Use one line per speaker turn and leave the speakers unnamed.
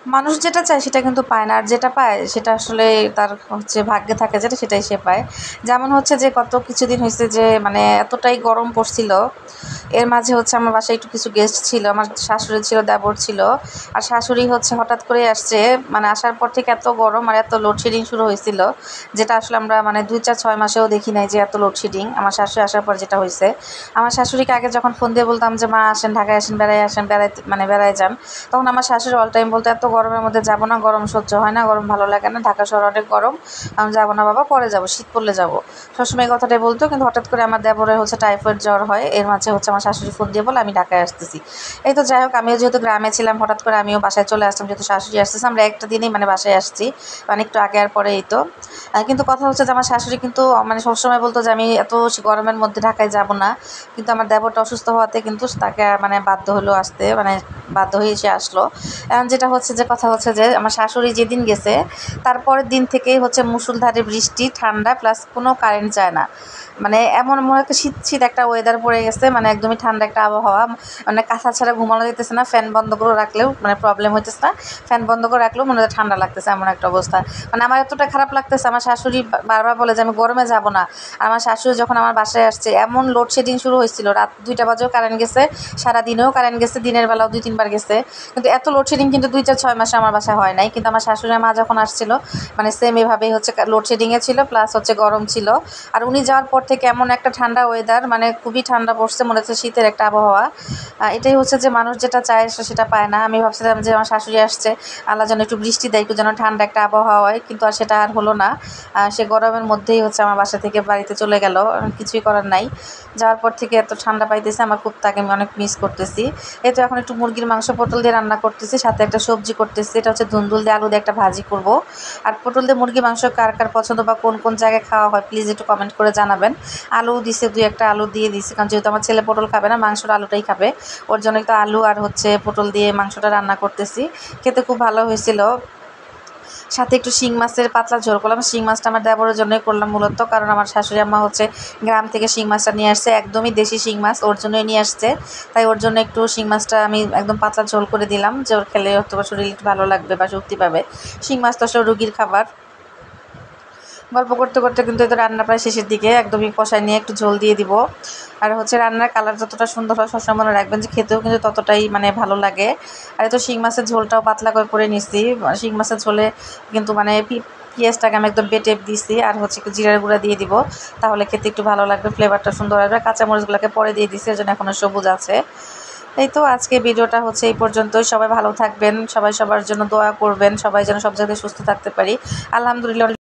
মানুষ যেটা চায় সেটা কিন্তু পায় না, আর যেটা পায় সেটা আসলে তার হচ্ছে ভাগ্যে থাকে যেটা, সেটাই সে পায়। যেমন হচ্ছে যে গত কিছুদিন হয়েছে যে মানে এতটাই গরম পড়ছিল, এর মাঝে হচ্ছে আমার বাসায় একটু কিছু গেস্ট ছিল, আমার শাশুড়ি ছিল, দেবর ছিল। আর শাশুড়ি হচ্ছে হঠাৎ করে আসছে, মানে আসার পর থেকে এত গরম আর এত লোডশেডিং শুরু হয়েছিল, যেটা আসলে আমরা মানে 2-4-6 মাসেও দেখি নাই যে এত লোডশেডিং। আমার শাশুড়ি আসার পর যেটা হয়েছে, আমার শাশুড়িকে আগে যখন ফোন দিয়ে বলতাম যে মা আসেন, ঢাকায় আসেন, আসেন, বেড়াইতে মানে বেড়ায় যান, তখন আমার শাশুড়ি অল টাইম বলতো এত গরমের মধ্যে যাবো না, গরম সহ্য হয় না, গরম ভালো লাগে না, ঢাকা শহর অনেক গরম, আমি যাবো না বাবা, পরে যাবো, শীত পড়লে যাবো। সবসময় এই কথাটাই বলতো। কিন্তু হঠাৎ করে আমার দেবরের হচ্ছে টাইফয়েড জ্বর হয়, এর মাঝে হচ্ছে আমার শাশুড়ি ফোন দিয়ে বলে আমি ঢাকায় আসতেছি। এই তো যাই হোক, আমিও যেহেতু গ্রামে ছিলাম, হঠাৎ করে আমিও বাসায় চলে আসলাম, যেহেতু শাশুড়ি আসতেছে, আমরা একটা দিনই মানে বাসায় আসছি, মানে একটু আগে আর পরে। এই তো কিন্তু কথা হচ্ছে যে আমার শাশুড়ি কিন্তু মানে সবসময় বলতো যে আমি এত গরমের মধ্যে ঢাকায় যাব না, কিন্তু আমার দেবরটা অসুস্থ হওয়াতে কিন্তু তাকে মানে বাধ্য হলো আসতে, মানে বাধ্য হয়ে এসে আসলো। এখন যেটা হচ্ছে যে কথা হচ্ছে যে আমার শাশুড়ি যেদিন গেছে তারপরের দিন থেকেই হচ্ছে মুষলধারে বৃষ্টি, ঠান্ডা, প্লাস কোনো কারেন্ট যায় না। মানে এমন মনে একটা শীত শীত একটা ওয়েদার পড়ে গেছে, মানে একদমই ঠান্ডা একটা আবহাওয়া, মানে কাঁথা ছাড়া ঘুমানো যেতেছে না, ফ্যান বন্ধ করে রাখলেও মানে প্রবলেম হইতেছে না, ফ্যান বন্ধ করে রাখলেও মনে হয় ঠান্ডা লাগতেছে, এমন একটা অবস্থা। মানে আমার এতটা খারাপ লাগতেছে, আমার শাশুড়ি বারবার বলে যে আমি গরমে যাব না। আর আমার শাশুড়ি যখন আমার বাসায় আসছে, এমন লোডশেডিং শুরু হয়েছিল, রাত 2টা বাজেও কারেন্ট গেছে, সারাদিনেও কারেন্ট গেছে, দিনের বেলাও 2-3 বার গেছে। কিন্তু এত লোডশেডিং কিন্তু 2-4-6 মাসে আমার বাসায় হয় নাই। কিন্তু আমার শাশুড়ি মা যখন আসছিল, মানে সেম এভাবেই হচ্ছে লোডশেডিংয়ে ছিল, প্লাস হচ্ছে গরম ছিল। আর উনি যাওয়ার পর থেকে এমন একটা ঠান্ডা ওয়েদার, মানে খুবই ঠান্ডা পড়ছে, মনে হচ্ছে শীতের একটা আবহাওয়া। এটাই হচ্ছে যে মানুষ যেটা চায় সেটা পায় না। আমি ভাবছিলাম যে আমার শাশুড়ি আসছে, আল্লাহ যেন একটু বৃষ্টি দেয়, একটু যেন ঠান্ডা একটা আবহাওয়া হয়, কিন্তু আর সেটা আর হলো না। সে গরমের মধ্যেই হচ্ছে আমার বাসা থেকে বাড়িতে চলে গেল, কিছুই করার নাই। যাওয়ার পর থেকে এত ঠান্ডা পাইতেছে, আমার খুব তাকে আমি অনেক মিস করতেছি। এই তো এখন একটু মুরগির মাংস পটল দিয়ে রান্না করতেছি, সাথে একটা সবজি করতেছি, এটা হচ্ছে ধুন্দুল দিয়ে আলু দিয়ে একটা ভাজি করব। আর পটল দিয়ে মুরগি মাংস কার কার পছন্দ বা কোন কোন জায়গায় খাওয়া হয় প্লিজ একটু কমেন্ট করে জানাবেন। আলু দিছে, 2-1টা আলু দিয়ে দিছি, কারণ যেহেতু আমার ছেলে পটল খাবে না, মাংসটা আলুটাই খাবে, ওর জন্য একটু আলু আর হচ্ছে পটল দিয়ে মাংসটা রান্না করতেছি। খেতে খুব ভালো হয়েছিল। সাথে একটু শিং মাছের পাতলা ঝোল করলাম। শিং মাছটা আমার দেবরের জন্যই করলাম মূলত, কারণ আমার শাশুড়ি আম্মা হচ্ছে গ্রাম থেকে শিং মাছটা নিয়ে আসছে, একদমই দেশি শিং মাছ, ওর জন্যই নিয়ে আসছে। তাই ওর জন্য একটু শিং মাছটা আমি একদম পাতলা ঝোল করে দিলাম, যে ওর খেলে হয়তো শরীর একটু ভালো লাগবে বা শক্তি পাবে। শিং মাছ তো আসলে রুগীর খাবার। গল্প করতে করতে কিন্তু এই তো রান্না প্রায় শেষের দিকে, একদমই কষায় নিয়ে একটু ঝোল দিয়ে দিব। আর হচ্ছে রান্নার কালার যতটা সুন্দর হয় সবসময় মনে রাখবেন যে খেতেও কিন্তু ততটাই মানে ভালো লাগে। আর এই তো শিং মাছের ঝোলটাও পাতলা করে নিচ্ছি। শিং মাছের ঝোলে কিন্তু মানে পেঁয়াজটাকে আমি একদম বেটে দিছি, আর হচ্ছে একটু জিরার গুঁড়া দিয়ে দিব, তাহলে খেতে একটু ভালো লাগবে, ফ্লেভারটা সুন্দর আসবে। কাঁচামরিচগুলোকে পরে দিয়ে দিছি, এর জন্য এখনও সবুজ আছে। এই তো আজকে ভিডিওটা হচ্ছে এই পর্যন্তই। সবাই ভালো থাকবেন, সবাই সবার জন্য দোয়া করবেন, সবাই যেন সব জায়গায় সুস্থ থাকতে পারি। আলহামদুলিল্লাহ।